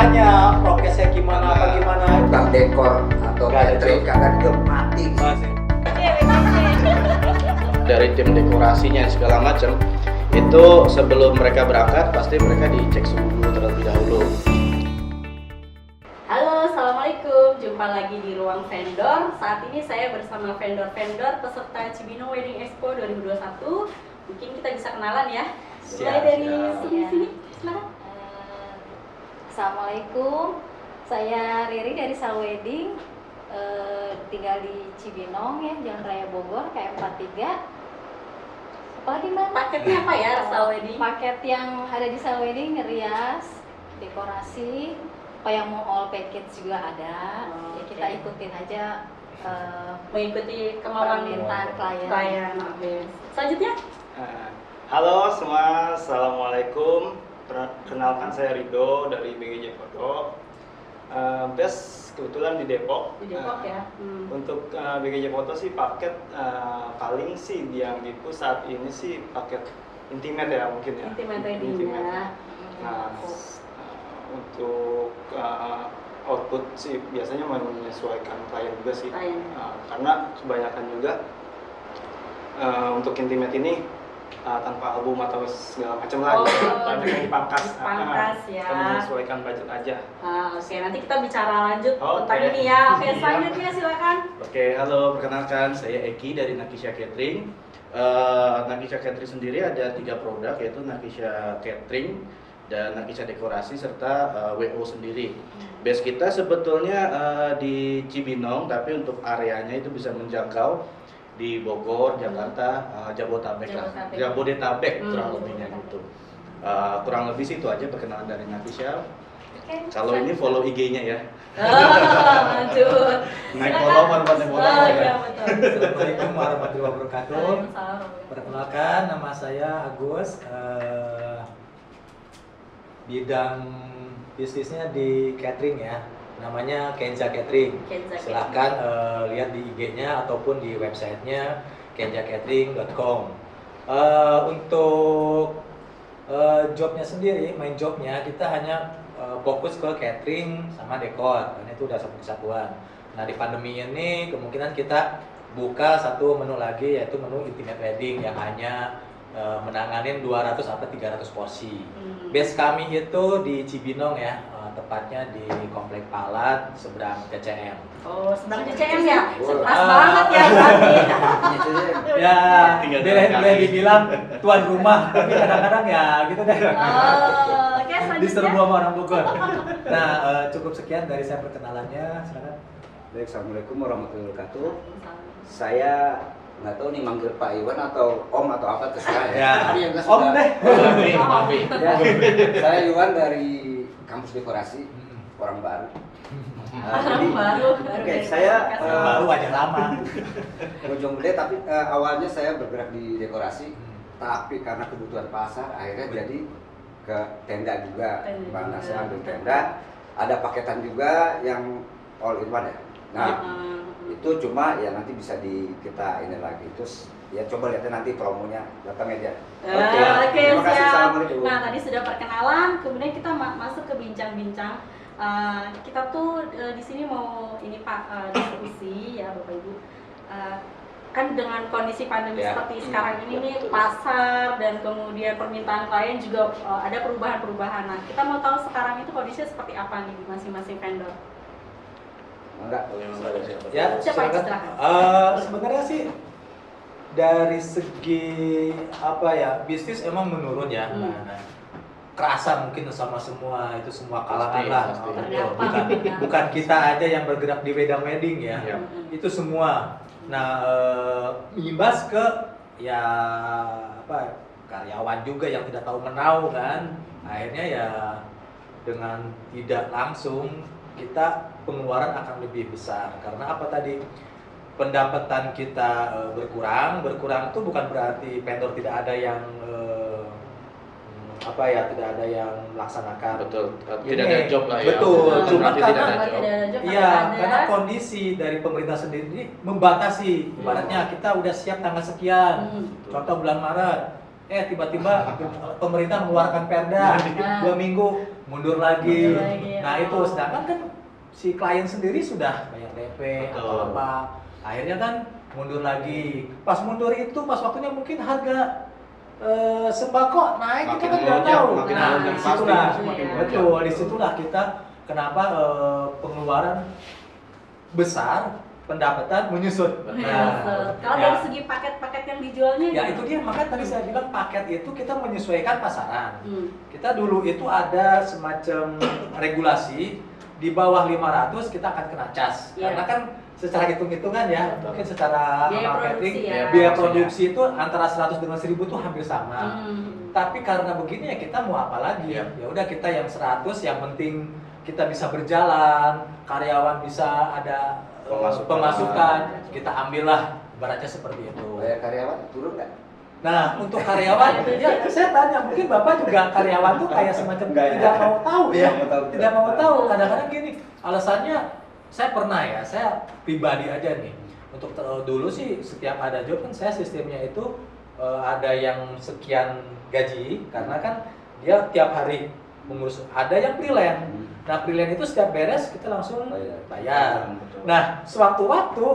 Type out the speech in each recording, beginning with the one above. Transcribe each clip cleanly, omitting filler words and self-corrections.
ditanya prokesnya gimana, apa gimana. Tukang dekor atau catering kagak juga mati. Dari tim dekorasinya segala macam itu sebelum mereka berangkat pasti mereka dicek suhu dulu terlebih dahulu. Halo, assalamualaikum. Jumpa lagi di ruang vendor. Saat ini saya bersama vendor-vendor peserta Cibinong Wedding Expo 2021. Mungkin kita bisa kenalan ya. Mulai dari sini, silakan. Assalamualaikum, saya Riri dari Sal Wedding, tinggal di Cibinong ya, Jalan Raya Bogor, KM43. Apalagi Mbak? Paketnya apa ya, Sal Wedding? Paket yang ada di Sal Wedding, rias, dekorasi, apa yang mau all package juga ada. Ya, kita ikutin aja Mengikuti kemauan permintaan klien. Oke. Selanjutnya? Halo semua, assalamualaikum. Perkenalkan saya Rido dari BGJ Foto. Best kebetulan di Depok. Di Depok ya. Untuk BGJ Foto sih paket paling sih yang gitu saat ini sih paket intimate ya mungkin ya. Intimate wedding-nya. Nah, untuk output sih biasanya menyesuaikan klien juga sih. Karena kebanyakan juga untuk intimate ini tanpa album atau segala macam lah, banyak yang dipangkas. Ya. Kita menyesuaikan budget aja. Oke, nanti kita bicara lanjut Oke. tentang ini ya. Oke, Iya. selanjutnya silakan. Oke, halo, perkenalkan saya Eki dari Nakisha Catering. Nakisha Catering sendiri ada 3 produk, yaitu Nakisha Catering dan Nakisha Dekorasi serta WO sendiri. Base kita sebetulnya di Cibinong, tapi untuk areanya itu bisa menjangkau di Bogor, Jakarta, Jabodetabek lah. Jabodetabek kurang lebihnya gitu. Kurang lebih sih itu aja perkenalan dari Nakisha. Kalau ini follow IG-nya ya. Lanjut. Naik follow baru follow. Iya, betul. Assalamualaikum warahmatullahi wabarakatuh. Waalaikumsalam. Perkenalkan, nama saya Agus. Bidang bisnisnya di catering ya. Namanya Kenza Catering. Silahkan lihat di IG-nya ataupun di websitenya kenzacatering.com. Untuk jobnya sendiri, main jobnya kita hanya fokus ke catering sama dekor, karena itu udah satu kesatuan. Nah, di pandemi ini kemungkinan kita buka satu menu lagi, yaitu menu intimate wedding yang hanya menanganin 200 sampai 300 porsi. Base kami itu di Cibinong ya, tepatnya di Komplek Palat seberang TCM. Oh, seberang TCM ya? Pas banget ya berarti. Ya, Tinggal boleh jalan kaki. dibilang tuan rumah, tapi kadang-kadang ya gitu deh. Oke, selanjutnya. Diserbu sama orang Bogor. Nah, cukup sekian dari saya perkenalannya. Silakan. Baik, assalamualaikum warahmatullahi wabarakatuh. Saya nggak tahu nih manggil Pak Iwan atau Om atau apa terserah ya. Ya. Tapi yang jelas Om sudah- deh. Ya, saya Iwan dari kampus dekorasi orang baru. Jadi, baru. oke, saya Baru aja lama. Bojong Gede, tapi awalnya saya bergerak di dekorasi, tapi karena kebutuhan pasar akhirnya jadi ke tenda juga. Bang saya ambil tenda, ada paketan juga yang all in one ya. Nah, itu cuma ya nanti bisa kita ini lagi, terus ya coba lihatnya nanti promonya, datang aja. Oke, Terima kasih, siap. assalamualaikum. Nah, tadi sudah perkenalan, kemudian kita masuk ke bincang-bincang. Kita tuh di sini mau ini Pak diskusi ya Bapak Ibu. Kan dengan kondisi pandemi Ya. seperti sekarang ini nih, pasar dan kemudian permintaan klien juga ada perubahan-perubahan. Nah, kita mau tahu sekarang itu kondisinya seperti apa nih di masing-masing vendor. Enggak. Ya, Siapa yang silakan. Sebenarnya sih dari segi apa ya, bisnis emang menurun ya. Nah, kerasa mungkin sama semua itu semua kalangan lah. Pasti. Bukan kita aja yang bergerak di wedang wedding ya. Iya. Itu semua. Nah, imbas ke ya apa karyawan juga yang tidak tahu menau kan. Akhirnya ya dengan tidak langsung kita pengeluaran akan lebih besar. Karena apa tadi? Pendapatan kita berkurang itu bukan berarti vendor tidak ada yang tidak ada yang melaksanakan. Betul. Ini. Tidak ada job lah ya. Betul. Bukan Cuma berarti karena tidak ada job. Iya, karena kondisi dari pemerintah sendiri membatasi. Ibaratnya kita udah siap tanggal sekian, contoh bulan Maret, tiba-tiba pemerintah mengeluarkan perda 2 minggu mundur lagi. Nah itu sedangkan kan si klien sendiri sudah bayar DP atau apa, akhirnya kan mundur lagi. Pas mundur itu pas waktunya mungkin harga sembako naik, kita kan nggak tahu. Nah disitulah betul, disitulah kita kenapa pengeluaran besar, pendapatan menyusut. Nah, kalau dari segi paket-paket yang dijualnya, ya itu dia, makanya tadi saya bilang paket itu kita menyesuaikan pasaran. Kita dulu itu ada semacam regulasi di bawah 500 kita akan kena cas, karena kan secara hitung-hitungan ya, mungkin secara marketing biaya produksi itu antara 100 dengan 1000 itu hampir sama. Tapi karena begini ya kita mau apa lagi? Ya udah kita yang 100, yang penting kita bisa berjalan, karyawan bisa ada pemasukan, kita ambillah, ibaratnya seperti itu. Bayar karyawan turun nggak? Nah, untuk karyawan, ya saya tanya, mungkin Bapak juga karyawan tuh kayak semacam tidak mau tahu ya, tidak mau tahu. Kadang-kadang gini, alasannya saya pernah ya, saya pribadi aja nih. Untuk dulu sih setiap ada job kan saya sistemnya itu ada yang sekian gaji, karena kan dia tiap hari mengurus. Ada yang freelance. Nah, freelance itu setiap beres kita langsung bayar. Nah, sewaktu-waktu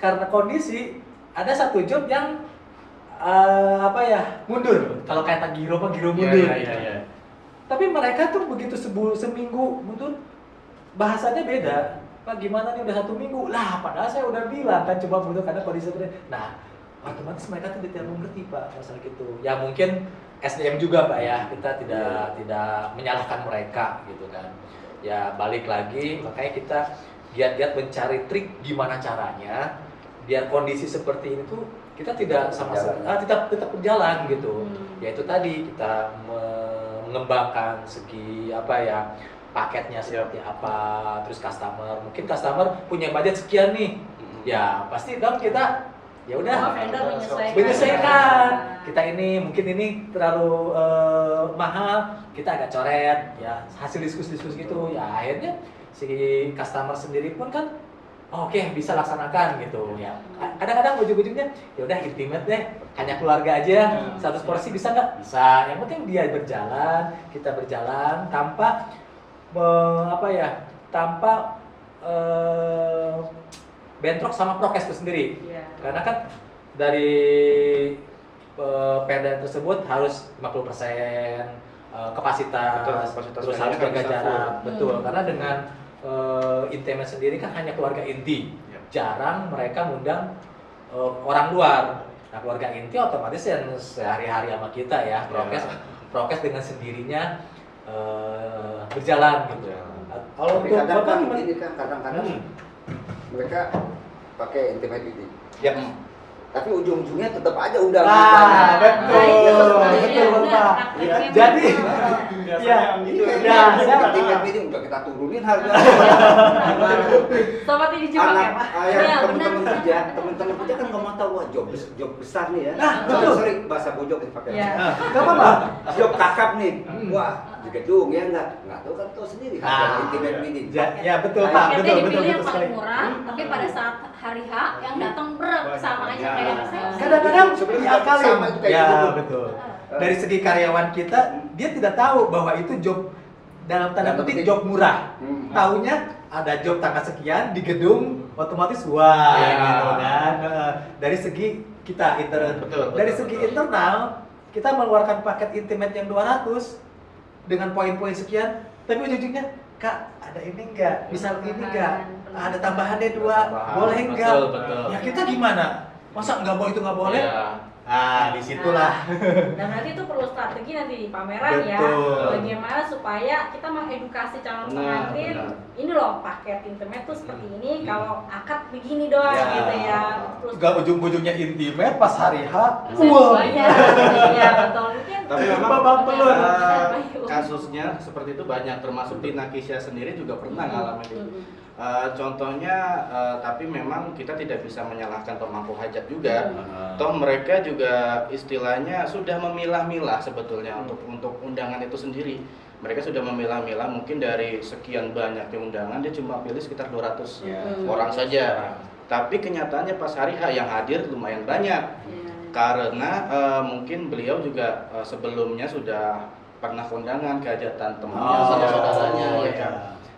karena kondisi ada satu job yang mundur. Kalau kayak giro mundur. Tapi mereka tuh begitu seminggu mundur, bahasanya beda. Pak gimana nih udah 1 minggu? Lah padahal saya udah bilang kan coba mundur karena kondisi seperti. Nah otomatis mereka tuh tidak mengerti Pak masalah gitu. Ya mungkin SDM juga Pak ya, kita tidak menyalahkan mereka gitu kan. Ya balik lagi, makanya kita giat-giat mencari trik gimana caranya biar kondisi seperti ini tuh kita tidak tetap berjalan gitu. Yaitu tadi kita mengembangkan segi paketnya seperti apa, terus mungkin customer punya budget sekian nih, ya pasti dong kita ya udah menyesuaikan. Kita mungkin ini terlalu mahal, kita agak coret ya, hasil diskusi gitu ya, akhirnya si customer sendiri pun kan oke, bisa laksanakan gitu ya. Kadang-kadang ujung-ujungnya ya udah intimate deh, hanya keluarga aja, 100 porsi bisa nggak? Bisa. Yang penting dia berjalan, kita berjalan tanpa bentrok sama prokes itu sendiri. Karena kan dari perda tersebut harus 50% kapasitas, terus harus jaga jarak. Betul, karena dengan intimate sendiri kan hanya keluarga inti, jarang mereka ngundang orang luar. Nah keluarga inti otomatis yang sehari-hari sama kita ya, prokes dengan sendirinya berjalan gitu. Kalau untuk kadang-kadang mereka pakai intimate ini. Tapi ujung-ujungnya tetap aja undangan. Betul Pak. Jadi intimate meeting udah kita turunin harga. Sobat ini juga ya Pak. Teman-teman kerja kan nggak mau tahu job besar nih ya. Sorry bahasa bojok dipakai. Nggak apa-apa. Job kakap nih. Wah di gedung ya nggak tahu kan tahu sendiri harga intimate meeting. Ya betul Pak, betul yang paling murah, tapi pada saat hari H yang datang berat sama aja kayak saya. Kadang-kadang diakalin. Sama itu kayak gitu. Betul. Dari segi karyawan kita, dia tidak tahu bahwa itu job dalam tanda petik job murah. Taunya ada job tanggal sekian di gedung, otomatis gitu kan. Dari segi kita dari segi internal, kita mengeluarkan paket intimate yang 200 dengan poin-poin sekian, tapi ujung-ujungnya Kak ada ini enggak, misal ini enggak, ada tambahannya 2, boleh enggak? Ya kita gimana? Masa nggak mau itu nggak boleh? Disitulah. Dan berarti itu perlu strategi nanti di pameran ya. Bagaimana supaya kita mengedukasi calon pengantin. Ini loh paket intimate tuh seperti ini. Kalau akad begini doang gitu ya. Gak ujung-ujungnya intimate pas hari H. Iya betul mungkin. Tapi memang kasusnya seperti itu banyak, termasuk di Nakisha sendiri juga pernah ngalamin itu. Contohnya, tapi memang kita tidak bisa menyalahkan pemangku hajat juga. Toh mereka juga istilahnya sudah memilah-milah sebetulnya untuk undangan itu sendiri. Mereka sudah memilah-milah, mungkin dari sekian banyaknya undangan dia cuma pilih sekitar 200 orang saja. Tapi kenyataannya pas hari H yang hadir lumayan banyak. Karena mungkin beliau juga sebelumnya sudah pernah kondangan ke hajatan temannya sama saudaranya ya kan.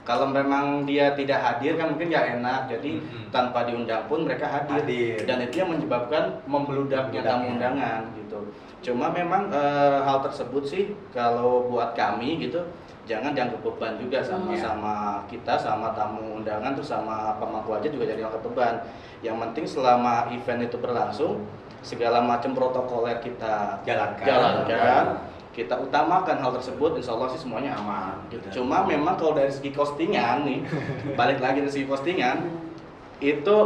Kalau memang dia tidak hadir kan mungkin ya enak, jadi tanpa diundang pun mereka hadir. Dan itu yang menyebabkan membeludaknya tamu undangan gitu. Cuma memang hal tersebut sih kalau buat kami gitu, jangan dianggap beban juga sama kita, sama tamu undangan, terus sama pemangku aja juga jadi dianggap beban. Yang penting selama event itu berlangsung, segala macam protokoler kita jalankan, kita utamakan hal tersebut, insya Allah sih semuanya aman gitu. Cuma memang kalau dari segi postingan nih, balik lagi dari segi postingan, itu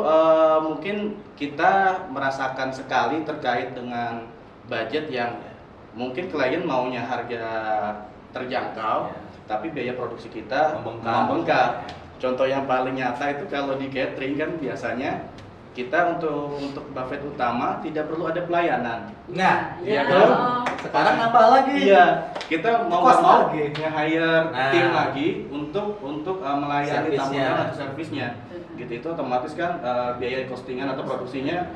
mungkin kita merasakan sekali terkait dengan budget yang mungkin klien maunya harga terjangkau, tapi biaya produksi kita membengkak. Contoh yang paling nyata itu kalau di catering kan biasanya kita untuk buffet utama tidak perlu ada pelayanan. Nah, iya kan? Sekarang nambah lagi. Iya, kita mau lagi nge-hire tim lagi untuk melayani tamunya atau servisnya. Gitu itu otomatis kan biaya costingan atau produksinya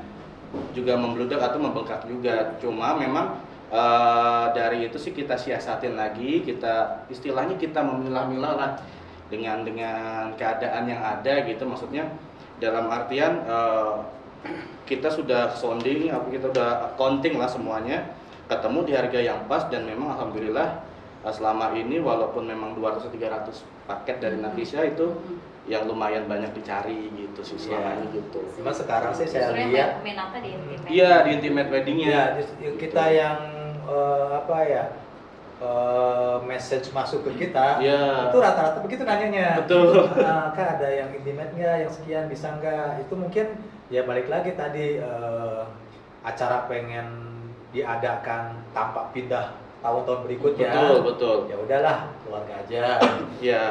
juga membludak atau membengkak juga. Cuma memang dari itu sih kita siasatin lagi, kita istilahnya kita memilah-milah lah dengan keadaan yang ada gitu, maksudnya dalam artian kita sudah sounding, kita udah counting lah semuanya, ketemu di harga yang pas dan memang alhamdulillah selama ini walaupun memang 200-300 paket dari Nakisha itu yang lumayan banyak dicari gitu sih selama ini gitu. Cuma sekarang sih saya Sebenarnya lihat minatnya di intimate. Iya, di intimate weddingnya. Kita yang message masuk ke kita, itu rata-rata begitu nanyanya. Betul. Kak ada yang intimate nggak, yang sekian bisa nggak? Itu mungkin ya balik lagi tadi acara pengen diadakan tanpa pindah tahun-tahun berikutnya. Betul. Ya udahlah, keluarga aja. Iya.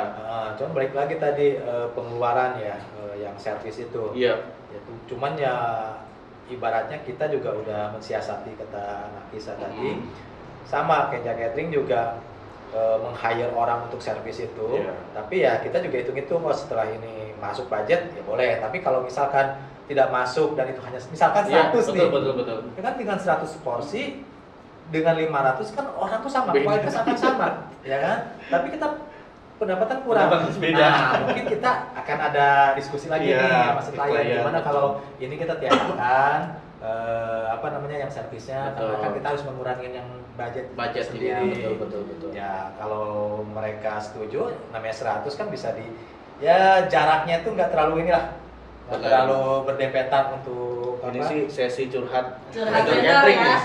Cuman balik lagi tadi pengeluaran ya yang servis itu. Iya. Cuman ya ibaratnya kita juga udah mensiasati kata Nakisha tadi. Sama kayak catering juga meng-hire orang untuk servis itu. Tapi ya kita juga hitung-hitung setelah ini masuk budget ya boleh. Tapi kalau misalkan tidak masuk dan itu hanya misalkan 100 nih. Betul. Ya kan dengan 100 porsi dengan 500 kan orang tuh sama, kualitas akan sama, ya kan? Tapi kita pendapatan kurang. Beda. Nah, mungkin kita akan ada diskusi lagi nih sama klien gimana kalau ini kita tiadakan yang servisnya, karena kan kita harus mengurangi yang budget sendiri. Betul. Ya kalau mereka setuju, namanya 100 kan bisa ya jaraknya tuh nggak terlalu nggak terlalu berdempetan untuk ini sih sesi curhat catering ya.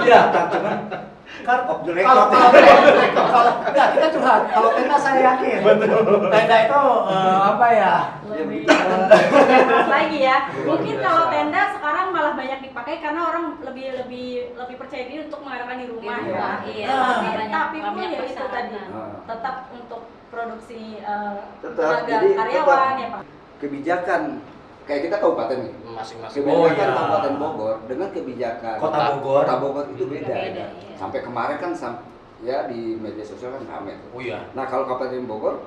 Iya, cuman kan kalau enggak kita curhat. Kalau tenda saya yakin. Betul. Tenda itu lebih keras lagi ya. Mungkin kalau tenda sekarang malah banyak dipakai karena orang lebih percaya diri untuk mengadakan di rumah ya. Iya. Tapi pun ya itu tadi tetap untuk produksi tetap tenaga karyawan ya Pak. Kebijakan kayak kita kabupaten nih, masing-masing. kebijakan Kabupaten Bogor dengan kebijakan Kota Bogor itu beda. Iya. Sampai kemarin kan ya di media sosial kan ramai. Oh iya. Nah kalau Kabupaten Bogor,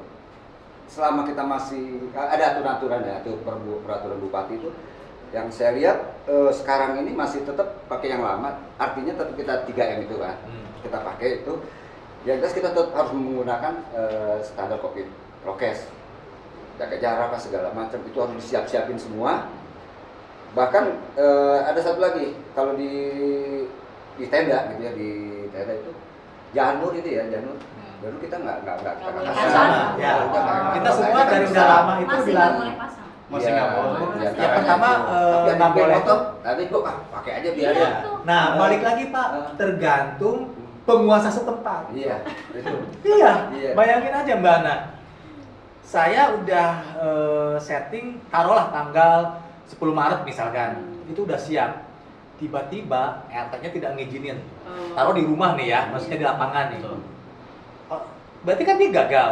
selama kita masih ada aturan-aturan ya, peraturan bupati itu, yang saya lihat sekarang ini masih tetap pakai yang lama. Artinya tetap kita 3M itu kan, kita pakai itu. Yang jelas kita tetap harus menggunakan standar COVID, prokes, jaga jarak segala macam itu harus disiapin semua. Bahkan ada satu lagi, kalau di tenda gitu ya, di tenda itu janur itu ya, janur kita nggak pasang. Kita semua dari udah lama itu masih bilang nggak boleh pasang. Masih nggak boleh. Ya pertama nggak boleh tuh. Nanti kok pakai aja biar Iya. Nah balik lagi Pak, tergantung penguasa setempat. Iya, itu. Iya. Bayangin aja Mbak Ana, saya udah setting taruhlah tanggal 10 Maret misalkan, itu udah siap. Tiba-tiba RT-nya tidak ngizinin. Taruh di rumah nih ya, maksudnya di lapangan nih. Berarti kan dia gagal.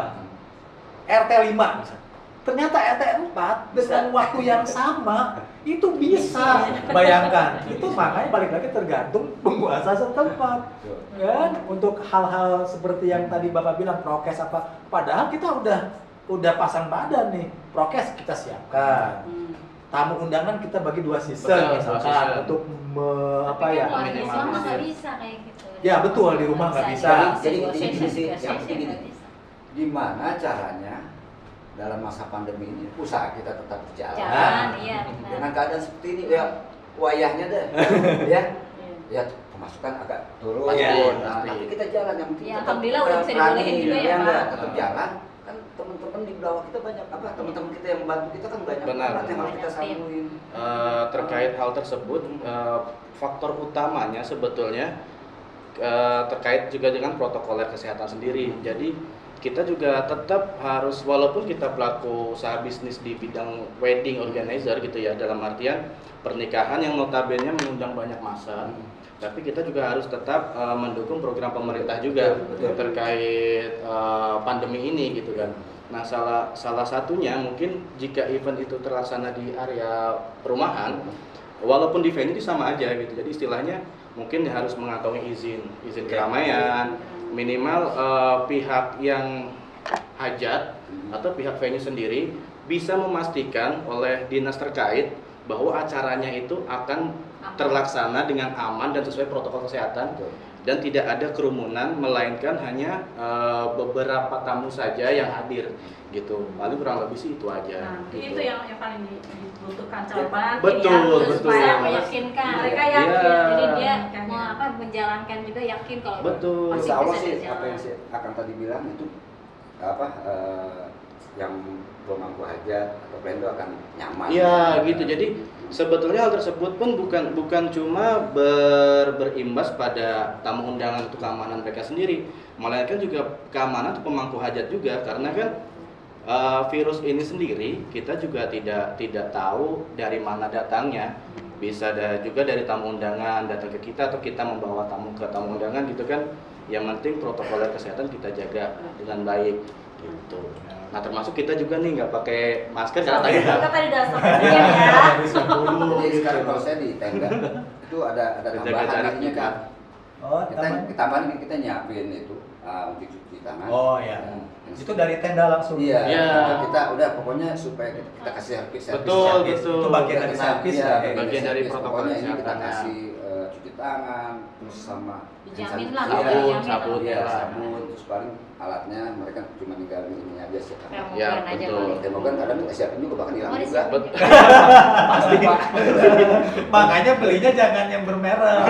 RT 5 misalnya. Ternyata RT 4 dengan waktu yang sama itu bisa. Bayangkan. Itu makanya balik lagi tergantung penguasa setempat. Kan untuk hal-hal seperti yang tadi Bapak bilang prokes apa, padahal kita udah pasang badan nih. Prokes kita siapkan. tamu undangan kita bagi 2 season Betul, misalkan season. untuk Tapi kan kalau di minimal rumah bisa. nggak bisa kayak gitu. Ya, betul, di rumah nggak bisa. Jadi Dua gini session, sih, tiga yang session penting gini. nggak bisa. Gimana caranya dalam masa pandemi ini usaha kita tetap berjalan Jalan, iya. dengan benar. keadaan seperti ini ya wayahnya deh ya ya pemasukan agak turun Pasti, nah, pasti. tapi kita jalan yang penting Ya, tetap alhamdulillah udah bisa berani, dibolehin juga ya, ya enggak, Pak. tetap jalan kan teman-teman di bawah kita banyak apa teman-teman kita yang membantu kita kan banyak Benar. banget yang harus kita Banyak tim. sambungin. Terkait hal tersebut, faktor utamanya sebetulnya terkait juga dengan protokoler kesehatan sendiri. Jadi kita juga tetap harus, walaupun kita pelaku usaha bisnis di bidang wedding organizer gitu ya, dalam artian pernikahan yang notabene mengundang banyak massa, tapi kita juga harus tetap mendukung program pemerintah juga terkait pandemi ini gitu kan. Nah, salah satunya mungkin jika event itu terlaksana di area perumahan, walaupun di venue itu sama aja gitu. Jadi istilahnya mungkin harus mengantongi izin keramaian, minimal pihak yang hajat atau pihak venue sendiri bisa memastikan oleh dinas terkait bahwa acaranya itu akan terlaksana dengan aman dan sesuai protokol kesehatan dan tidak ada kerumunan, melainkan hanya beberapa tamu saja yang hadir gitu. Paling kurang lebih sih itu aja. Nah, gitu. itu yang paling dibutuhkan calon pengantin Betul, ya, betul. supaya meyakinkan mereka Iya. yakin. Jadi dia Kan, mau ya. apa menjalankan juga yakin kalau Betul. masih Insya Allah bisa sih berjalan. apa yang saya akan tadi bilang itu apa yang belum mampu hajat atau plendo akan nyaman. Iya gitu. Jadi sebetulnya hal tersebut pun bukan cuma berimbas pada tamu undangan untuk keamanan mereka sendiri, melainkan juga keamanan untuk pemangku hajat juga, karena kan virus ini sendiri kita juga tidak tahu dari mana datangnya. Bisa juga dari tamu undangan datang ke kita atau kita membawa tamu ke tamu undangan gitu kan. Yang penting protokol kesehatan kita jaga dengan baik gitu. Nah, termasuk kita juga nih nggak pakai masker karena tadi Kita tadi udah sampai ya. Jadi sekarang kalau saya di tenda itu ada Jaga tambahan jarak ininya juga. kan. Oh, Kita tambahan kita nyiapin itu untuk cuci tangan. Oh ya. Itu dari tenda langsung. Iya. Iya. Kita udah pokoknya supaya kita kasih servis. Betul, betul. Itu bagian dari servis Iya, ya. bagian dari protokol Pokoknya ini kita kesehatannya. kasih cuci tangan terus sama Dijamin hand lah, sanitizer. dijamin sabun, Iya, ya. sabun terus paling alatnya mereka cuma tinggal ini aja sih. Termogan Ya, aja betul. paling. Termogan kadang kita siapin juga bahkan hilang Oh, juga. disiapin juga. Pasti. Makanya belinya jangan yang bermerek.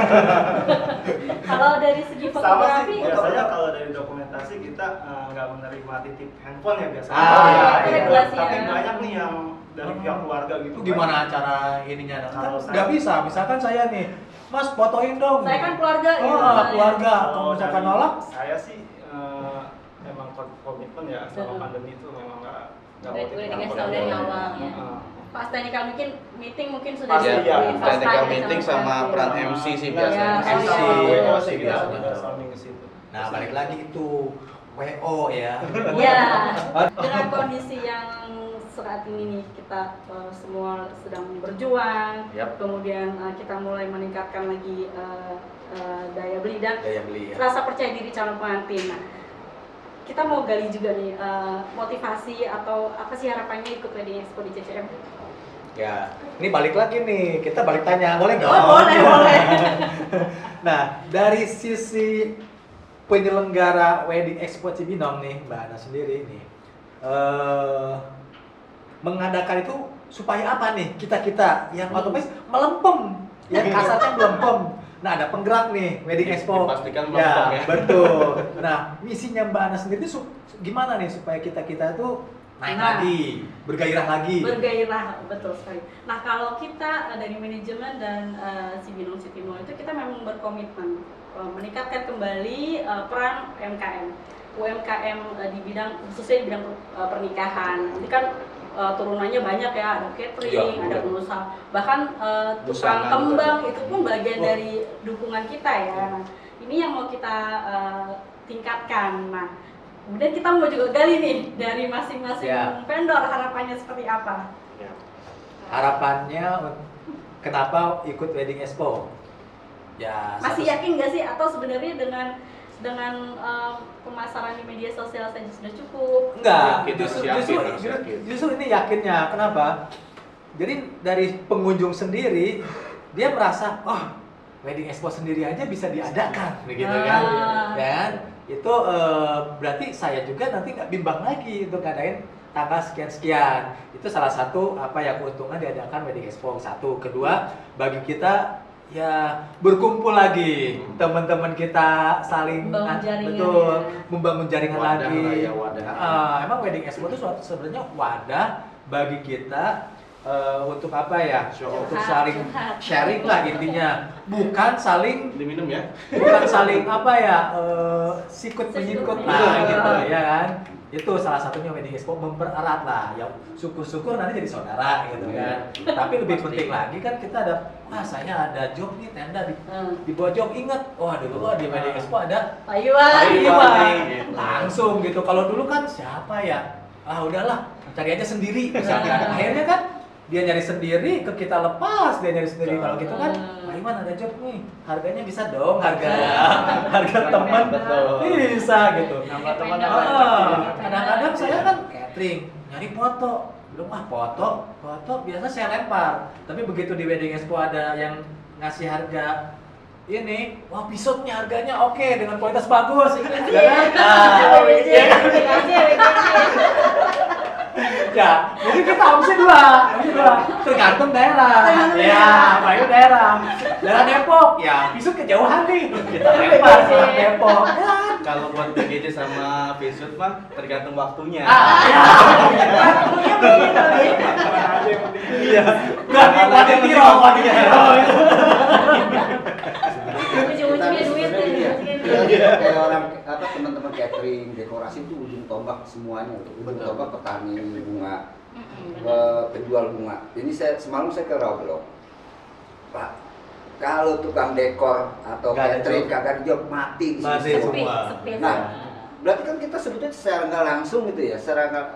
Kalau dari segi Sama sih, fotografi, biasanya kalau dari dokumentasi kita nggak menerima titip handphone ya biasanya. Ah, iya, iya. Regulasi Tapi ya. banyak nih yang dari pihak keluarga gitu. Itu gimana cara ininya? Kalau Kan saya- nggak bisa. Misalkan saya nih, Mas fotoin dong. saya kan keluarga Oh, gitu misalnya. keluarga. Kalau Kalau misalkan dari nolak, saya sih emang komitmen ya sama pandemi itu memang nggak Udah mau dikasih tahu dari awal ya. Pas technical meeting mungkin sudah Pasti, Ya, iya. di-fast technical time meeting sama sama pengantin. peran MC sih Iya, biasanya. iya. MC, Oh, MC iya, gitu. udah saling ke situ. nah balik lagi itu WO ya. Ya, dengan kondisi yang saat ini nih kita semua sedang berjuang, Yap. kemudian kita mulai meningkatkan lagi daya beli dan Daya beli ya. rasa percaya diri calon pengantin. Nah, kita mau gali juga nih motivasi atau apa sih harapannya ikut Wedding Expo di CCM? Ya, ini balik lagi nih, kita balik tanya, boleh nggak? Oh, boleh. Nah, dari sisi penyelenggara Wedding Expo Cibinong nih, Mbak Ana sendiri nih, mengadakan itu supaya apa nih? Kita yang otomatis melempem, yang kasarnya melempem. Nah, ada penggerak nih Wedding Expo. Dipastikan Ya, melempem ya. betul. Nah, misinya Mbak Ana sendiri itu gimana nih supaya kita itu naik Nah. lagi, bergairah lagi? Bergairah, betul sekali. Nah, kalau kita dari manajemen dan Cibinong City Mall itu kita memang berkomitmen meningkatkan kembali peran UMKM di bidang khususnya di bidang pernikahan. Ini kan turunannya banyak ya, ada catering, Iya, ada betul. pengusaha, bahkan tukang Busana kembang juga. itu pun bagian Oh. dari dukungan kita ya. Nah, ini yang mau kita tingkatkan. Nah, kemudian kita mau juga gali nih dari masing-masing Ya. vendor harapannya seperti apa? Ya. Harapannya kenapa ikut Wedding Expo? Ya, Masih satu- yakin nggak sih atau sebenarnya dengan pemasaran di media sosial saja sudah cukup? Enggak, Kita justru, harus justru, yakin, harus yakin. justru ini yakinnya. Kenapa? Jadi dari pengunjung sendiri dia merasa, oh wedding expo sendiri aja bisa diadakan, begitu kan? Dan itu berarti saya juga nanti nggak bimbang lagi untuk ngadain tanggal sekian-sekian. Itu salah satu keuntungan diadakan wedding expo. Satu, kedua bagi kita ya berkumpul lagi, teman-teman kita saling membangun jaringan Wadah lagi. lah ya, wadah. Emang wedding expo itu sebenarnya wadah bagi kita untuk untuk saling sharing lah intinya, bukan saling Diminum ya. bukan saling sikut menyikut lah gitu ya kan. Itu salah satunya wedding expo mempererat lah ya, syukur-syukur nanti jadi saudara gitu kan. Tapi lebih penting lagi kan kita ada saya ada job nih tenda di bawah job, inget dulu di wedding expo ada Payuan. langsung gitu. Kalau dulu kan siapa ya, udahlah cari aja sendiri misalkan. Akhirnya kan dia nyari sendiri, ke kita lepas dia nyari sendiri. Kalau gitu kan, Iwan ada job nih, harganya bisa dong, harga teman bisa gitu. Kadang-kadang saya kan catering, nyari foto, belum foto biasa saya lempar. Tapi begitu di wedding expo ada yang ngasih harga ini, pisaunya harganya oke dengan kualitas bagus, ya, jadi kita opsi dua, tergantung daerah. Ya, Bayu daerah Depok, ya pisut kejauhan nih, kita lempar ke Depok. Kalau buat BGD sama Pisut mah tergantung waktunya. Iya, nggak ditiru. Ujung-ujungnya duit Kayak orang teman-teman catering, dekorasi itu ujung tombak semuanya. Ujung tombak petani bunga, penjual bunga. Ini semalam saya ke Rawabelong, Pak. Kalau tukang dekor atau catering kagak job mati di sini semua. Nah, berarti kan kita sebetulnya secara nggak langsung gitu ya, secara nggak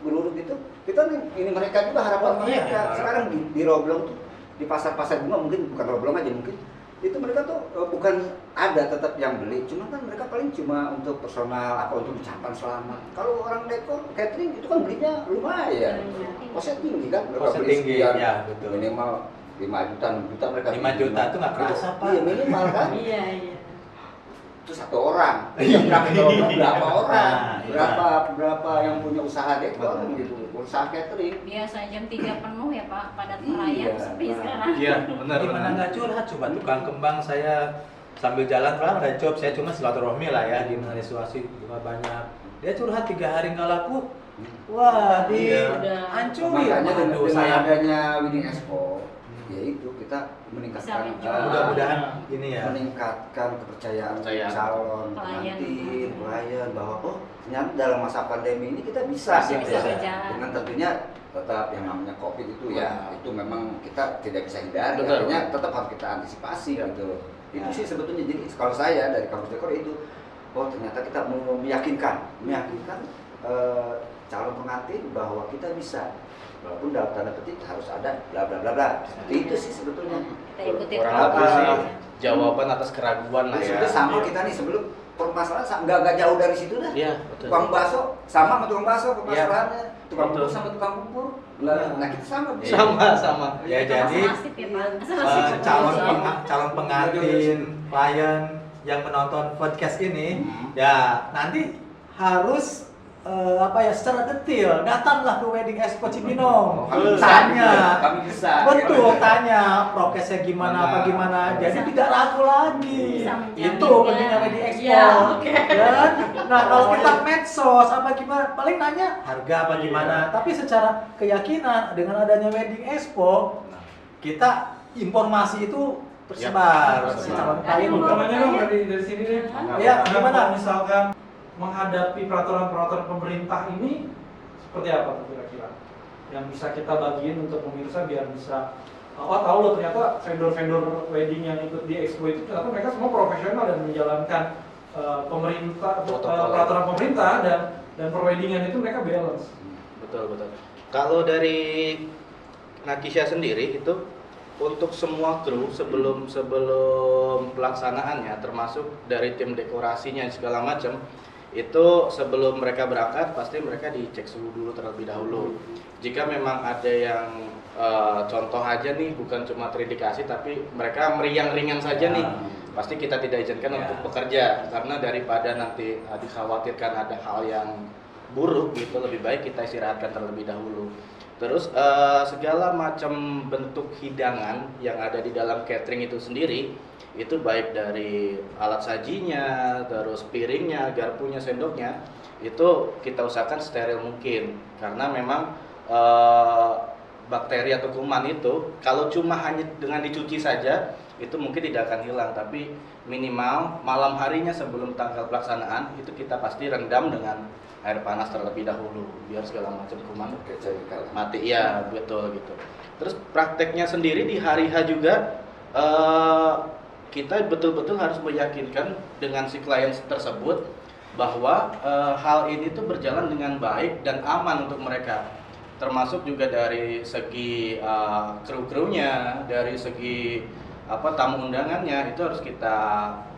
berurut gitu, kita ini mereka juga harapan mereka. Sekarang di Rawabelong tuh, di pasar-pasar bunga mungkin bukan Rawabelong aja mungkin. Itu mereka tuh bukan ada tetap yang beli, cuma kan mereka paling cuma untuk personal untuk ucapan selamat. Kalau orang dekor catering itu kan belinya lumayan, kosnya tinggi kan, mereka beli sekian, minimal 5 juta, 6 juta mereka 5 juta itu nggak kerasa Pak. Iya minimal kan. Iya. Itu satu orang, berapa orang, berapa yang punya usaha dekor gitu, usaha catering. Biasa jam 3 penuh ya Pak, padat merayap sepi sekarang. Iya, benar. Gimana nggak curhat, coba tukang kembang saya sambil jalan ada job, saya cuma silaturahmi lah ya, di mana situasi bunga banyak. Dia curhat 3 hari nggak laku, hancurin. Makanya dengan adanya wedding expo, yaitu kita meningkatkan mudah-mudahan ini ya, meningkatkan kepercayaan calon pengantin, klien bahwa ternyata dalam masa pandemi ini kita bisa dengan tentunya tetap yang namanya COVID itu ya, itu memang kita tidak bisa hindari, artinya tetap harus kita antisipasi gitu. Itu sih sebetulnya. Jadi kalau saya dari kampus dekor itu, ternyata kita mau meyakinkan calon pengantin bahwa kita bisa, walaupun dalam tanda petik harus ada bla bla bla bla. Itu sih sebetulnya. Kurang lebih sih jawaban atas keraguan lah ya. Sebetulnya sama kita nih sebelum permasalahan nggak jauh dari situ dah. Iya, betul. Tukang bakso sama tukang bakso permasalahannya. Tukang bubur sama tukang bubur. Nah kita sama. Sama. Ya jadi calon pengantin, klien yang menonton podcast ini, ya nanti harus secara detail datanglah ke wedding expo Cibinong, tanya, betul, tanya prokesnya gimana jadi tidak ragu lagi. Itu pentingnya wedding expo. Dan kalau kita medsos gimana, paling nanya harga gimana, tapi secara keyakinan dengan adanya wedding expo kita informasi itu tersebar si calon klien. Utamanya dong dari sini nih. Ya, gimana? Misalkan menghadapi peraturan-peraturan pemerintah ini seperti apa kira-kira yang bisa kita bagiin untuk pemirsa biar bisa tahu loh ternyata vendor-vendor wedding yang ikut di expo itu ternyata mereka semua profesional dan menjalankan peraturan pemerintah dan perweddingan itu mereka balance. Betul. Kalau dari Nakisha sendiri itu untuk semua kru sebelum pelaksanaannya, termasuk dari tim dekorasinya segala macam, itu sebelum mereka berangkat pasti mereka dicek suhu dulu terlebih dahulu. Jika memang ada yang contoh aja nih, bukan cuma terindikasi tapi mereka meriang ringan saja nih, pasti kita tidak izinkan untuk bekerja, karena daripada nanti dikhawatirkan ada hal yang buruk gitu, lebih baik kita istirahatkan terlebih dahulu. Terus segala macam bentuk hidangan yang ada di dalam catering itu sendiri, itu baik dari alat sajinya, terus piringnya, garpunya, sendoknya, itu kita usahakan steril mungkin, karena memang bakteri atau kuman itu kalau cuma hanya dengan dicuci saja itu mungkin tidak akan hilang, tapi minimal malam harinya sebelum tanggal pelaksanaan itu kita pasti rendam dengan air panas terlebih dahulu biar segala macam kuman mati. Iya betul gitu. Terus prakteknya sendiri di hari H juga kita betul-betul harus meyakinkan dengan si klien tersebut bahwa hal ini tuh berjalan dengan baik dan aman untuk mereka, termasuk juga dari segi kru-krunya, dari segi tamu undangannya itu harus kita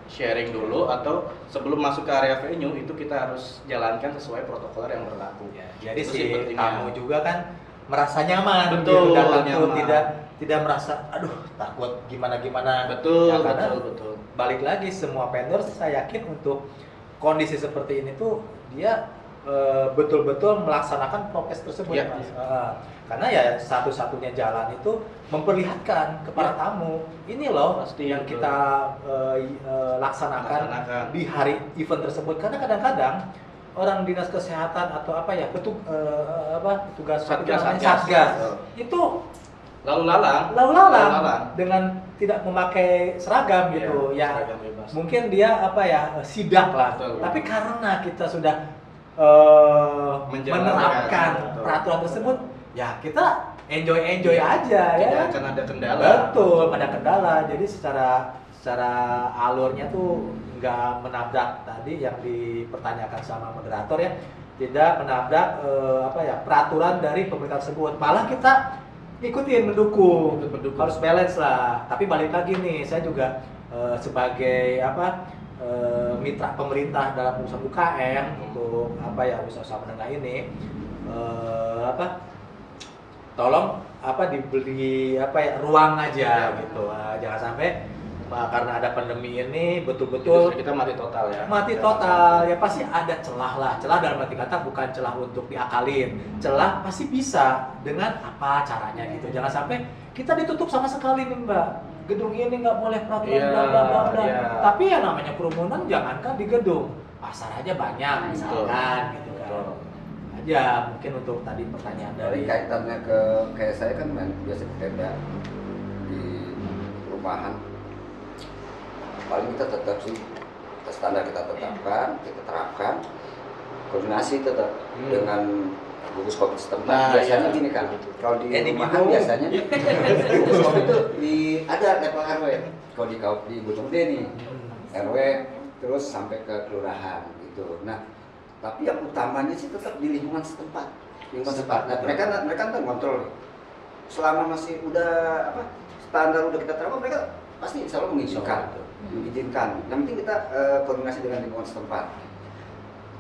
sharing dulu, atau sebelum masuk ke area venue itu kita harus jalankan sesuai protokol yang berlaku. Ya, jadi itu si pentingnya. tamu juga kan merasa nyaman, Betul, gitu, datang tuh nyaman. tidak merasa aduh takut gimana. Betul, Ya, karena betul. balik lagi semua vendor saya yakin untuk kondisi seperti ini tuh dia betul-betul melaksanakan prokes tersebut, Ya, Mas. ya. Karena ya satu-satunya jalan itu memperlihatkan kepada tamu ini loh Pasti, yang betul. kita laksanakan di hari event tersebut. Karena kadang-kadang orang dinas kesehatan atau petugas satgas itu Lalu lalang dengan tidak memakai seragam gitu ya, seragam bebas. mungkin dia sidak lah. Betul. Tapi karena kita sudah Menjalankan, menerapkan betul. peraturan tersebut, ya kita enjoy aja ya. Tidak akan ada kendala. Betul, ada kendala. Jadi secara alurnya tuh nggak menabrak tadi yang dipertanyakan sama moderator ya, tidak menabrak peraturan dari pemerintah tersebut. Malah kita ikutin mendukung. Harus balance lah. Tapi balik lagi nih, saya juga sebagai mitra pemerintah dalam urusan UKM untuk usaha menengah ini tolong diberi ruang aja gitu. Jangan sampai karena ada pandemi ini betul-betul Kita mati total ya. mati total. Ya pasti ada celah lah. Celah dalam arti kata bukan celah untuk diakalin. Celah pasti bisa dengan apa caranya gitu. Jangan sampai kita ditutup sama sekali nih Mbak. Gedung ini nggak boleh peraturan bla bla bla bla. Tapi ya namanya kerumunan jangankan di gedung, pasar aja banyak misalkan gitu kan. Aja mungkin untuk tadi pertanyaan dari kaitannya ke kayak saya kan biasa di tenda di perumahan, paling kita tetap sih standar kita tetapkan, kita terapkan, koordinasi tetap dengan gugus covid setempat. Biasanya gini kan, kalau di rumahan biasanya gugus covid itu ada level RW. Kalau di Bojonggede nih RW terus sampai ke kelurahan gitu. Nah, tapi yang utamanya sih tetap di lingkungan setempat. Nah, mereka kan kontrol. Selama masih udah standar udah kita terapkan, mereka pasti insya Allah mengizinkan. Yang penting kita koordinasi dengan lingkungan setempat.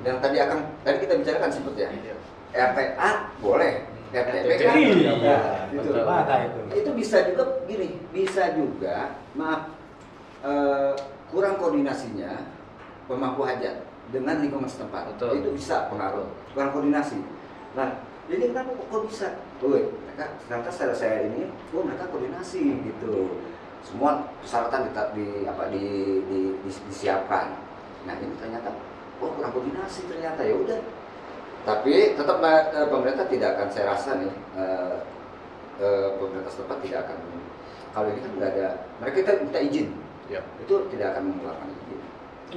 Dan tadi kita bicarakan sebut ya. RTA boleh, RTP kan itu. Itu bisa juga gini, bisa juga kurang koordinasinya pemangku hajat dengan lingkungan setempat. Betul. Itu bisa pengaruh, kurang koordinasi. Nah, jadi kenapa kok bisa? Mereka ternyata saya ini, mereka koordinasi gitu. Semua persyaratan disiapkan. Nah, ini ternyata kurang koordinasi ternyata, ya udah. Tapi tetap pemerintah tidak akan, saya rasa nih pemerintah setempat tidak akan, kalau ini kan nggak ada, mereka minta izin, itu tidak akan mengeluarkan izin.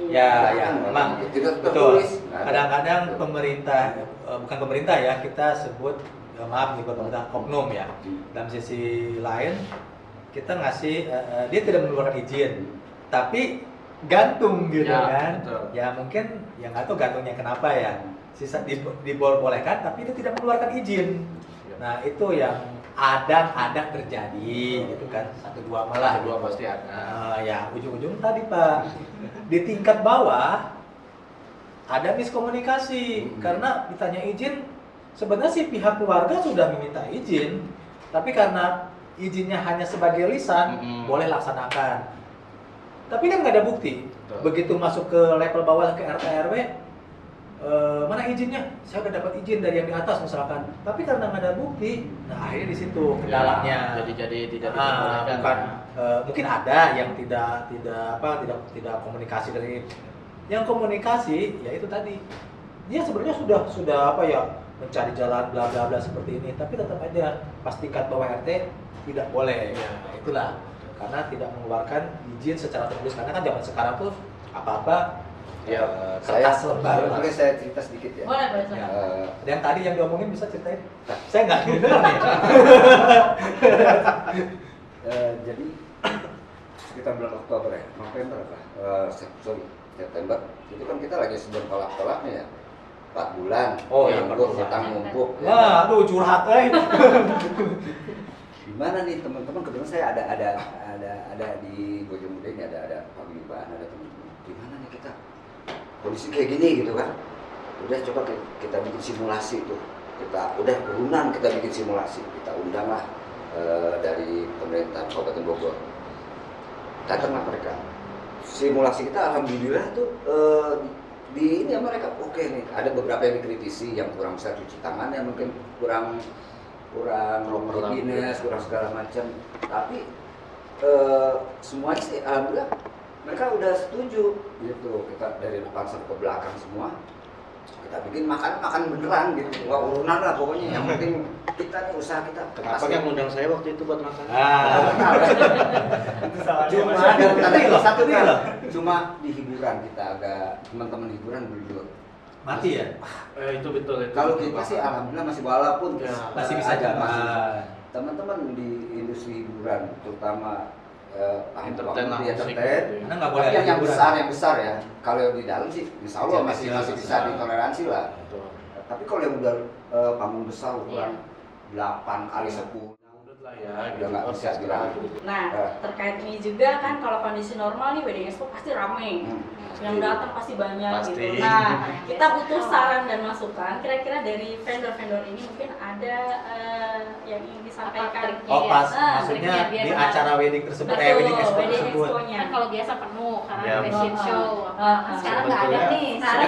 Ya, memang betul. Nah, Kadang-kadang pemerintah, bukan pemerintah ya, kita sebut maaf nih pemerintah oknum ya. Dalam sisi lain kita ngasih dia tidak mengeluarkan izin, tapi gantung gitu kan. Betul. Ya mungkin yang nggak tahu gantungnya kenapa ya. Sisa dibolehkan tapi itu tidak mengeluarkan izin. Nah itu yang ada terjadi gitu kan, satu dua malah Dua pasti ada. ya ujung-ujung tadi Pak di tingkat bawah ada miskomunikasi karena ditanya izin, sebenarnya si pihak keluarga sudah meminta izin, tapi karena izinnya hanya sebagai lisan, boleh laksanakan. Tapi kan nggak ada bukti. Begitu masuk ke level bawah ke RT RW, mana izinnya? Saya udah dapat izin dari yang di atas misalkan. Tapi karena nggak ada bukti, nah akhirnya di situ kendalanya. Jadi tidak diperbolehkan. Bukan, mungkin ada yang tidak komunikasi dari yang komunikasi, ya itu tadi. Dia sebenarnya sudah mencari jalan bla bla bla seperti ini, tapi tetap aja pas tingkat bawah RT tidak boleh. Nah, itulah karena tidak mengeluarkan izin secara tertulis, karena kan zaman sekarang tuh apa-apa kertas lembar. Boleh saya cerita sedikit ya? Boleh. Dan tadi yang diomongin bisa ceritain? Saya nggak dengar nih. Jadi sekitar bulan Oktober ya, November apa? September. Itu kan kita lagi sebelum kolak-kolaknya ya. 4 bulan. Oh iya, hutang numpuk. Wah, aduh curhat Gimana nih teman-teman, kebetulan saya ada di Bojonggede ini ada paguyuban, ada teman-teman. Gimana nih kita kondisi kayak gini gitu kan? Udah coba kita bikin simulasi tuh. Kita udah urunan kita bikin simulasi. Kita undanglah dari pemerintah Kabupaten Bogor. Datanglah mereka. Simulasi kita alhamdulillah tuh di ini mereka oke nih. Ada beberapa yang dikritisi, yang kurang bisa cuci tangannya, mungkin kurang higinis, kurang segala macam. Tapi semuanya sih alhamdulillah mereka udah setuju gitu. Kita dari depan sampai ke belakang semua kita bikin makan beneran gitu. Wah, urunan lah pokoknya. Yang penting kita nih usaha kita. Kenapa yang ngundang saya waktu itu buat makan? Cuma di hiburan kita agak teman-teman hiburan berdua. Mati ya? Itu betul. Kalau kita sih alhamdulillah masih, walaupun masih bisa jalan. Teman-teman di industri hiburan terutama entertain, Karena nggak boleh tapi yang besar ya. Kalau di dalam sih insya Allah masih bisa ditoleransi lah. Tapi kalau yang udah panggung besar ukuran 8 kali 10 udah nggak bisa bilang. Nah, terkait ini juga kan kalau kondisi normal nih wedding expo pasti ramai. Yang datang pasti banyak gitu. Nah, kita butuh saran dan masukan. Kira-kira dari vendor-vendor ini mungkin ada yang ingin disampaikan. Oh pas, maksudnya di acara wedding tersebut, wedding expo tersebut. Kan kalau biasa penuh karena Ya, fashion show. Sekarang nggak ada nih. Ya,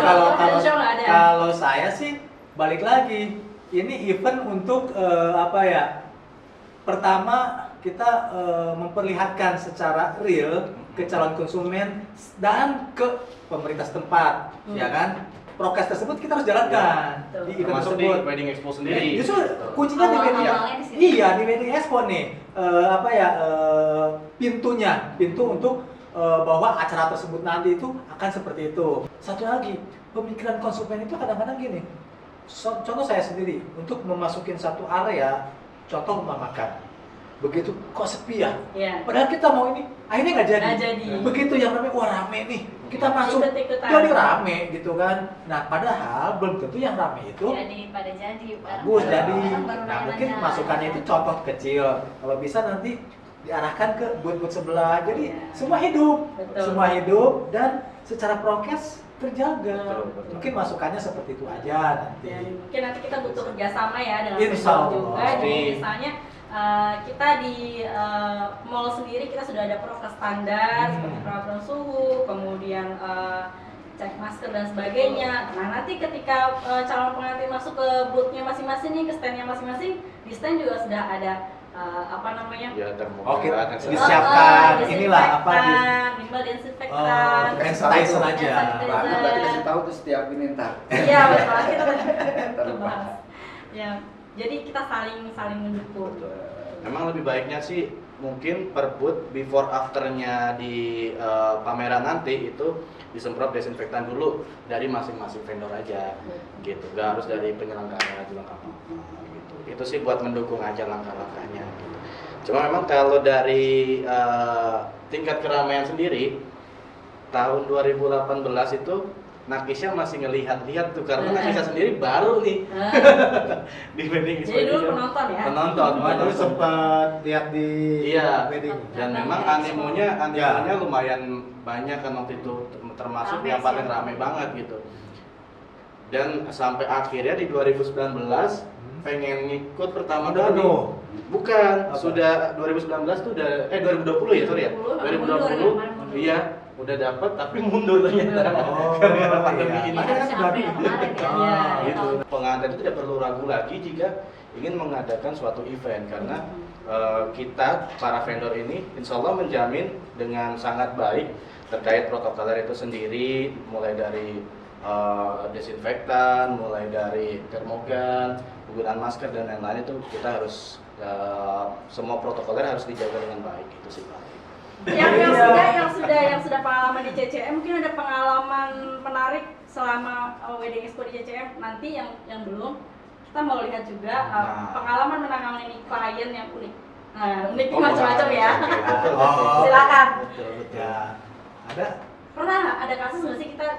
kalau saya sih balik lagi, ini event untuk pertama kita memperlihatkan secara real ke calon konsumen dan ke pemerintah setempat, ya kan? Prokes tersebut kita harus jalankan di event Termasuk tersebut. di wedding expo sendiri. Justru kuncinya di wedding. Iya, di wedding expo nih. Pintu untuk bahwa acara tersebut nanti itu akan seperti itu. Satu lagi, pemikiran konsumen itu kadang-kadang gini. Contoh saya sendiri, untuk memasukin satu area, contoh rumah makan. Begitu kok sepi ya? Padahal kita mau ini, akhirnya nggak jadi. Begitu yang rame, wah rame nih, kita masuk, jadi rame gitu kan. Nah padahal belum tentu yang rame itu jadi bagus. Jadi, nah mungkin masukannya itu contoh kecil. Kalau bisa nanti diarahkan ke booth-booth sebelah. Jadi semua hidup dan secara prokes terjaga. Mungkin masukannya seperti itu aja nanti. Mungkin nanti kita butuh kerjasama ya dengan Insya vendor juga. Allah. Jadi misalnya kita di mall sendiri kita sudah ada prokes standar seperti peraturan suhu, kemudian cek masker dan sebagainya. Nah nanti ketika calon pengantin masuk ke boothnya masing-masing nih, ke standnya masing-masing, di stand juga sudah ada Oke, disiapkan inilah minimal desinfektan, sanitizer aja. Berarti kasih tahu tuh setiap ini ntar. Iya betul, kita bahas. Ya, jadi kita saling mendukung. Memang lebih baiknya sih mungkin per booth before afternya di pameran nanti itu disemprot desinfektan dulu dari masing-masing vendor aja, gitu. Gak harus dari penyelenggara juga apa-apa. Itu sih buat mendukung aja langkah-langkahnya gitu. Cuma memang kalau dari tingkat keramaian sendiri tahun 2018 itu Nakisha masih ngelihat-lihat tuh karena Nakisha sendiri baru nih di wedding expo. Jadi dulu penonton ya? Penonton. Dulu sempat lihat di wedding. Dan memang animonya lumayan banyak kan waktu itu, termasuk yang paling ramai banget gitu. Dan sampai akhirnya di 2019 pengen ngikut pertama Udah kali. penuh? Bukan, Apa? sudah 2019 tuh udah 2020 ya, sorry ya. 2020 mundur. iya, udah dapat tapi mundur ternyata. Oh, Karena pandemi iya. ini. Ada Harusnya baru. April kemarin ya. Iya, Gitu. Pengantin itu tidak perlu ragu lagi jika ingin mengadakan suatu event karena kita para vendor ini insya Allah menjamin dengan sangat baik terkait protokoler itu sendiri, mulai dari desinfektan, mulai dari termogan, penggunaan masker dan lain-lain itu kita harus semua protokoler harus dijaga dengan baik itu sih Pak. yang sudah pengalaman di CCM, mungkin ada pengalaman menarik selama Wedding Expo di CCM. Nanti yang belum, kita mau lihat juga pengalaman menangani klien yang unik. Nah, unik macam-macam ya. Oh. Silakan. Betul. Ya, ada. Pernah ada kasus nggak sih kita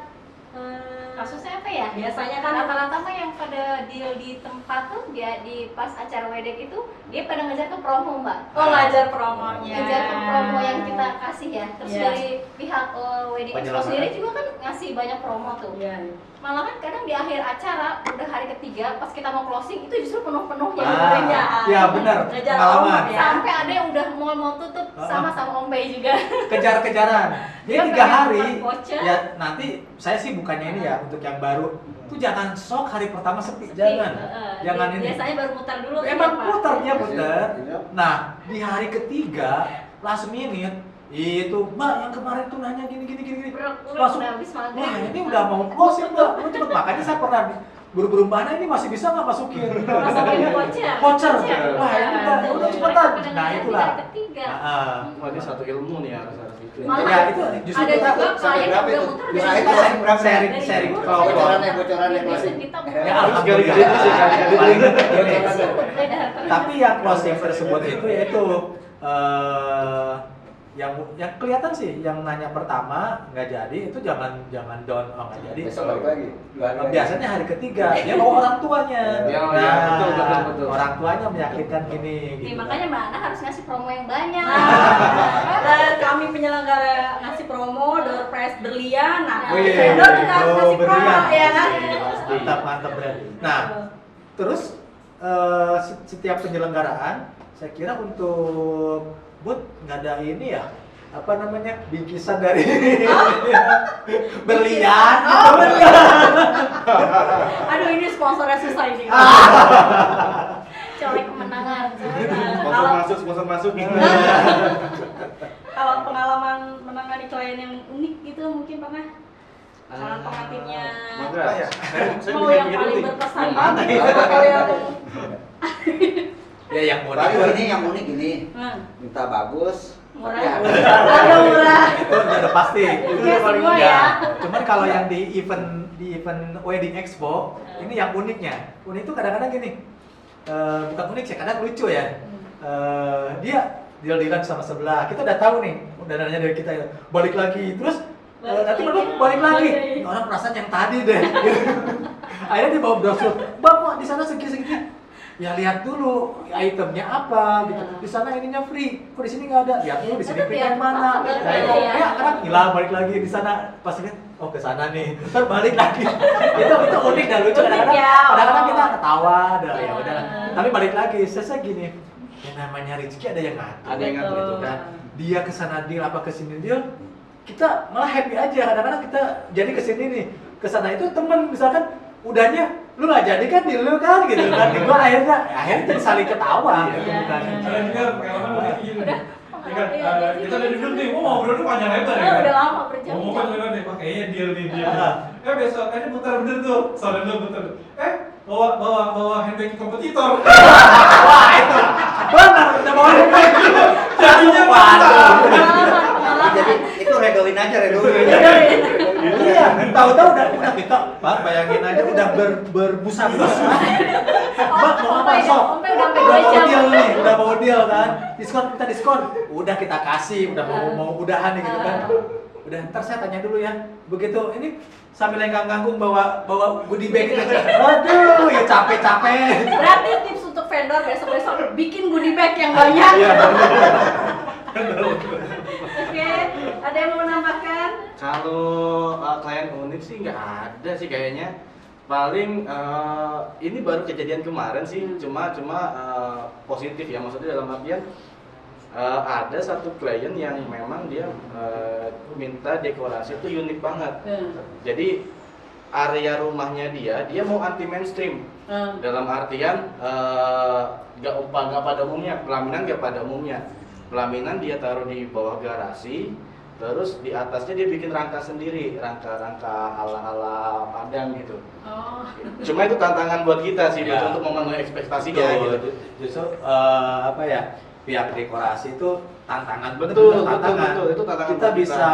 Kasusnya apa ya? biasanya kan Rata-rata mah yang pada deal di tempat tuh dia di pas acara wedding itu dia pada ngejar ke promo mbak. ngajar promonya. Ngejar ke promo yang kita kasih ya. Terus Iya. dari pihak wedding expo Penjelasan. sendiri juga kan ngasih banyak promo tuh. Iya. Malah kan kadang di akhir acara udah hari ketiga pas kita mau closing itu justru penuh-penuh yang Ah, belanja. ya benar. Ngejar Pengalaman. promo ya. Sampai ada yang udah mau tutup sama Om Pei juga. Kejar-kejaran. Jadi Dia 3 pengen hari. dapat voucher. Ya nanti saya sih bukannya ini ya untuk yang baru. Tuh jangan sok hari pertama sepi, Sepi. jangan. Heeh. Jangan ini. Biasanya baru mutar dulu. Emang ya, Pak? putar dia putar. Iya. Nah, di hari ketiga last minute itu Mbak yang kemarin tuh nanya gini. Langsung, Udah habis maghrib. wah ini udah mau closing Mbak, lu cepet. Makanya saya pernah buru-buru mana ini masih bisa nggak masukin? Masukin voucher. Voucher. Wah Ya, ini betul. udah cepetan. Mereka Nah pada itulah. hari ketiga. Wah, ini satu ilmu nih harus itu. Malah Ya itu justru ada kita juga klien yang berapa udah itu? muter Bisa dari itu kita berapa? sharing kelompok. Bocorannya Biasa closing. kita Ya Sekali-kali itu sih, sekali-kali. Paling gini. beda. Tapi yang closing tersebut itu yaitu yang kelihatan sih yang nanya pertama nggak jadi itu jangan down nggak jadi. Besok balik lagi. Biasanya hari ketiga dia bawa orang tuanya. Ya, Nah, ya, betul. orang tuanya meyakinkan gini. Nih, Gitu. makanya Mbak Ana harus ngasih promo yang banyak. Dan kami penyelenggara ngasih promo, door prize berlian. Nah, Wih, vendor juga harus ngasih promo berlian. ya kan? Mantap berarti. Nah, terus setiap penyelenggaraan saya kira untuk Bud nggak ada ini ya apa namanya bingkisan dari berlian Oh, gitu. Aduh, ini sponsornya susah ini. Colek kemenangan. Sponsor masuk. Kalau pengalaman menangani klien yang unik gitu mungkin pernah? Calon pengantinnya Maka ya. Saya mau yang paling berkesan Yang mana banget ya? atau yang Ya yang Baru ini yang unik ini. Minta bagus. murah? tapi harga. Aduh, murah. itu udah pasti. Oke, semua ya. Cuman kalau yang di event wedding expo ini yang uniknya. Unik itu kadang-kadang gini. Bukan unik sih, kadang lucu ya. Dia deal-dealan sama sebelah. Kita udah tahu nih, udah nanya dari kita ya. Balik lagi terus nanti balik lagi. Ini orang perasaan yang tadi deh. Akhirnya dia bawa brosur. Mbak, kok di sana segini-segini? Ya lihat dulu itemnya apa gitu. Di sana ininya free. Kok di sini nggak ada? Lihat dulu di sini Tetep free ya, yang mana. tetep Nah, ya. ya kadang hilang balik lagi di sana. Pas lihat oh ke sana nih. Terus balik lagi. itu unik dan lucu. Unik ya. Kadang-kadang kita ketawa, ya udah. Tapi balik lagi, saya gini. Yang namanya rezeki ada yang ngatur. Ada yang ngatur gitu kan. Dia ke sana deal apa ke sini deal. Kita malah happy aja. Kadang-kadang kita jadi ke sini nih. Ke sana itu temen misalkan udahnya lu nggak jadi kan di lu kan gitu kan. Di gua akhirnya jadi saling ketawa gitu kan. Ada juga pengalaman unik gini. Udah. Ya kan, Iya, kita dari dulu nih, ngobrolnya panjang lebar ya. Udah kan? lama berjam-jam. Ngomongin bener nih, wah kayaknya deal nih deal. Ah. Besok ini putar bener tuh, sore dulu putar. Bawa handbag kompetitor. Wah itu benar udah mau Jadinya waduh. Jadi itu redolin aja redolin. Iya, tahu-tahu udah kita, Bang, bayangin aja udah berbusa-busa. Bang, mau apa sok? Ompe udah sampai Udah 2 mau jam. deal nih, udah mau deal kan? Diskon, kita diskon. Udah kita kasih, udah mau udahan nih gitu kan. Udah ntar saya tanya dulu ya. Begitu ini sambil lenggang-nganggung bawa goodie bag gitu. Aduh, ya capek-capek. Berarti tips untuk vendor besok-besok bikin goodie bag yang banyak. Iya. Oke, ada yang mau menambahkan? Kalau klien unik sih nggak ada sih kayaknya. Paling ini baru kejadian kemarin sih, cuma positif ya, maksudnya dalam artian ada satu klien yang memang dia minta dekorasi itu unik banget. Jadi area rumahnya dia mau anti mainstream. Dalam artian nggak pada umumnya, pelaminan nggak pada umumnya. Pelaminan dia taruh di bawah garasi, terus di atasnya dia bikin rangka sendiri, rangka ala Padang gitu. Cuma itu tantangan buat kita sih, Ya. untuk memenuhi ekspektasinya gitu. Justru pihak dekorasi itu tantangan, Betul, tantangan. betul, itu tantangan Kita buat bisa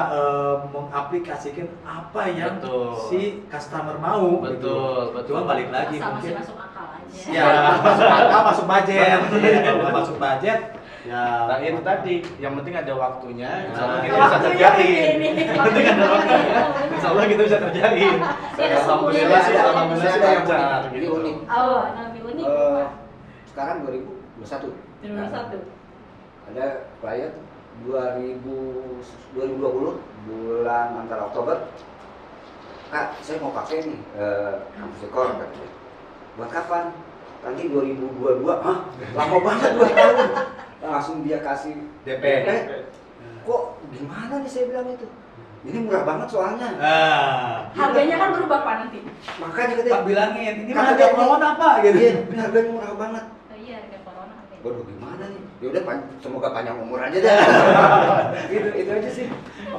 mengaplikasikan apa yang Betul. si customer mau. Betul. Cuma balik lagi Asal mungkin. masih masuk akal aja. Ya, masuk akal, masuk budget. Iya, kalau nggak masuk budget, ya. Nah itu tadi, yang penting ada waktunya, insya Allah Nah, kita bisa waktunya kerjain. ini. Yang penting ada waktunya, insya Allah kita bisa kerjain. Ada Alhamdulillah sih, semuanya. alhamdulillah sih Ada yang lancar. unik. Gitu. Ini unik. Oh, lebih unik. Sekarang 2021. 2021. Ada klien 2020 bulan antara Oktober. Kak, saya mau pakai nih kampus dekor katanya. Buat kapan? Nanti 2022. Hah? Lama banget 2 tahun. Langsung dia kasih DP. Kok gimana nih saya bilang itu? Ini murah banget soalnya. Harganya kan berubah Pak nanti. Makanya Pak katanya, bilangin, ini Kata harga dia, promo apa gitu. iya, ini harganya murah banget. Oh iya, harga corona apa ya? Waduh, gimana nih? Ya udah, semoga panjang umur aja dah. itu aja sih.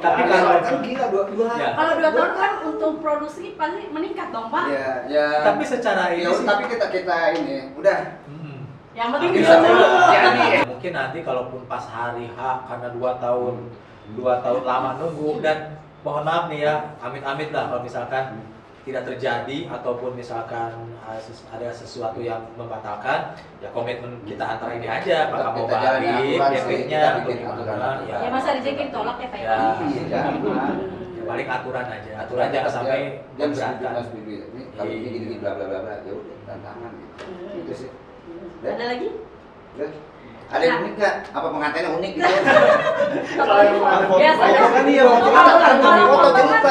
Tapi Tapi kalau- kan gila dua. Ya. Kalau 2 tahun kan untuk produksi pasti meningkat dong Pak. Ya. Tapi secara ini ya, sih- tapi kita ini udah. Yang penting Bisa dia dulu. dulu. Jadi Mungkin nanti kalaupun pas hari H karena 2 tahun lama nunggu, dan mohon maaf nih ya, amit-amit lah kalau misalkan tidak terjadi ataupun misalkan ada sesuatu yang membatalkan, ya komitmen kita antara ini aja, apakah mau Kita jalani balik aturan sih, DP-nya kita atau bikin gimana aturan. ya. Ya masa rezeki tolak ya Pak ya? Ya. iya, jangan. Ya, paling aturan aja, aturan jangan sampai jam memberatkan. ini kalau ini gini bla bla bla bla, ya udah tantangan gitu. Itu sih. Ada lagi? Udah. Ada yang unik nggak? Apa pengantinnya unik gitu? Kalau biasanya foto kan iya, foto kan foto cerita.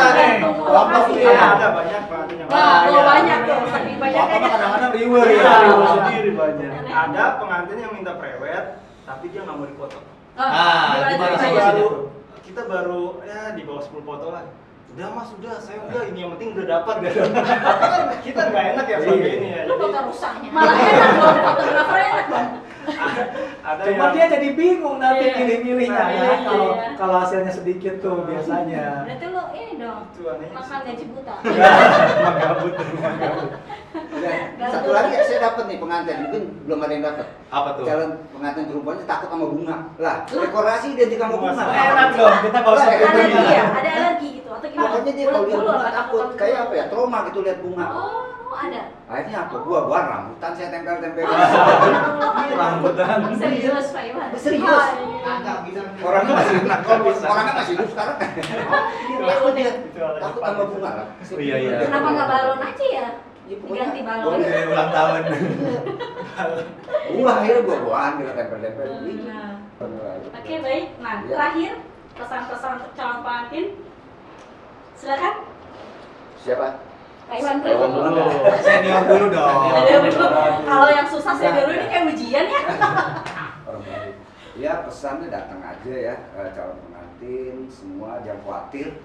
Ada banyak Pak. Wah, iya. banyak tuh. Lebih banyak Foto mah kayaknya. kadang-kadang riweuh Iya, ya. riweuh sendiri banyak. Ada pengantin yang minta prewed, tapi dia nggak mau dipoto. Gimana Kita sih baru, kita baru ya di bawah 10 foto lah. Udah Mas, udah saya udah ini yang penting udah dapat gitu. Tapi kan kita nggak enak ya sebagai ini ya. Lu Jadi, foto rusaknya. Malah enak dong, fotografer enak dong. ada Cuma yang dia jadi bingung nanti Iya. milih-milihnya Nah, ya, iya, kalau iya. kalau hasilnya sedikit tuh biasanya. Berarti lu ini dong, itu anehnya sih. makan gaji buta. Magabut, magabut. Udah. Satu lagi ya, saya dapat nih pengantin, mungkin belum ada yang dapat. Apa tuh? Calon pengantin perempuannya takut sama bunga. Lah, dekorasi identik sama bunga. Enak dong, kita nggak usah Lah, pilih. Alergi ya? Ada alergi gitu atau gimana? Pokoknya dia kalau lihat Bulu bunga apa takut, takut kayak apa ya, trauma gitu lihat bunga. Oh, ada. Akhirnya apa? Gua rambutan saya tempel-tempel. Rambutan. Serius Pak Iwan. Serius. Ah, iya. Orangnya masih hidup, orangnya masih hidup sekarang. Takut dia, Itu ada takut depan. sama bunga lah. Iya, iya. Kenapa nggak balon aja ya? Ya, pokoknya Diganti balon. boleh. Ulang tahun. Bunga akhirnya gua kita tempel-tempel. Gitu. Nah, oke baik. Nah, Iya. terakhir pesan-pesan untuk calon pengantin. Silakan. Siapa? Pak Iwan Pak Iwan dulu. dulu. Senior dulu dong. Kalau yang susah saya dulu ini kayak ujian ya. Orang baru. Ya pesannya datang aja ya, calon pengantin semua jangan khawatir,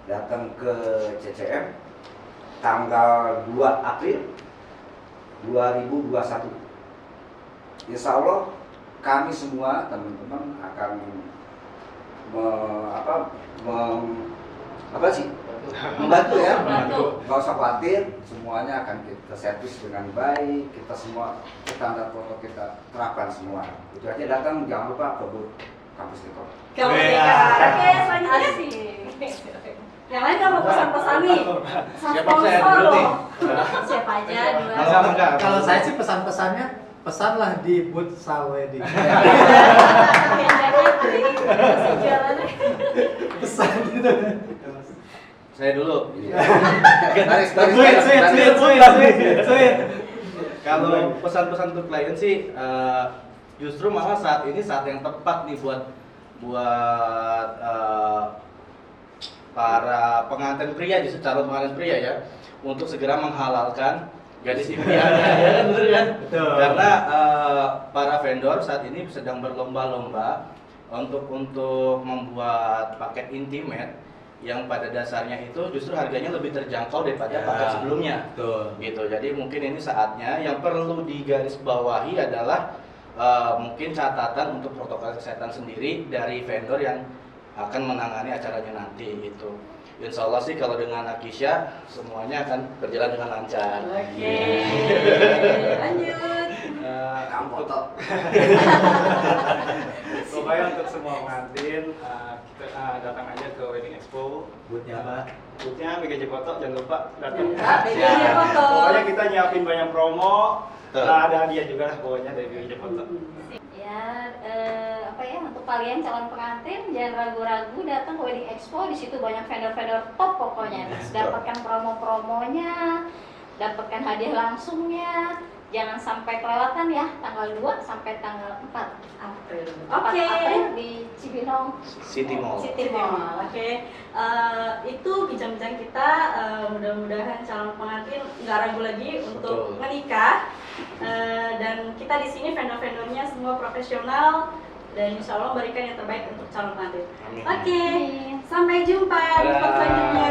datang ke CCM tanggal 2 April 2021. Insya Allah kami semua teman-teman akan membantu ya. Membantu. Nggak usah khawatir, semuanya akan kita servis dengan baik, kita semua standar foto kita terapkan semua. Itu aja, datang jangan lupa ke booth kampus dekor. Kamu Iya. Oke, selanjutnya sih. Yang lain nggak mau pesan-pesan nih. Pesan Siapa saya sponsor dulu nih? loh. Siapa aja dua. Kalau saya sih pesan-pesannya, pesanlah di booth Salwedding. Pesan gitu. Saya dulu. Garis, Sweet. Kalau pesan-pesan untuk klien sih justru malah saat ini saat yang tepat nih buat para pengantin pria, justru calon pengantin pria ya, untuk segera menghalalkan gadis impiannya, ya kan, betul kan? Betul. Karena para vendor saat ini sedang berlomba-lomba untuk membuat paket intimate yang pada dasarnya itu justru harganya lebih terjangkau daripada paket sebelumnya. Betul. Gitu. Jadi mungkin ini saatnya yang perlu digarisbawahi adalah mungkin catatan untuk protokol kesehatan sendiri dari vendor yang akan menangani acaranya nanti gitu. Insya Allah sih kalau dengan Nakisha semuanya akan berjalan dengan lancar. Oke, lanjut. Kamu foto. Pokoknya untuk semua pengantin kita datang aja ke Wedding Expo. Booth-nya apa? Booth-nya BGJ Foto, jangan lupa datang. BGJ Foto. Pokoknya kita nyiapin banyak promo. Betul. Ada hadiah juga lah pokoknya dari BGJ Foto. Ya, apa ya, untuk kalian calon pengantin jangan ragu-ragu datang ke Wedding Expo. Di situ banyak vendor-vendor top pokoknya. Dapatkan promo-promonya, dapatkan hadiah langsungnya. Jangan sampai kelewatan ya, tanggal 2 sampai tanggal 4 April. 4 Oke. April di Cibinong City Mall. City Mall. Oke, itu bincang-bincang kita. Mudah-mudahan calon pengantin nggak ragu lagi untuk Betul. menikah. Dan kita di sini vendor-vendornya semua profesional dan insya Allah memberikan yang terbaik untuk calon pengantin. Amin. Oke, sampai jumpa di vlog selanjutnya.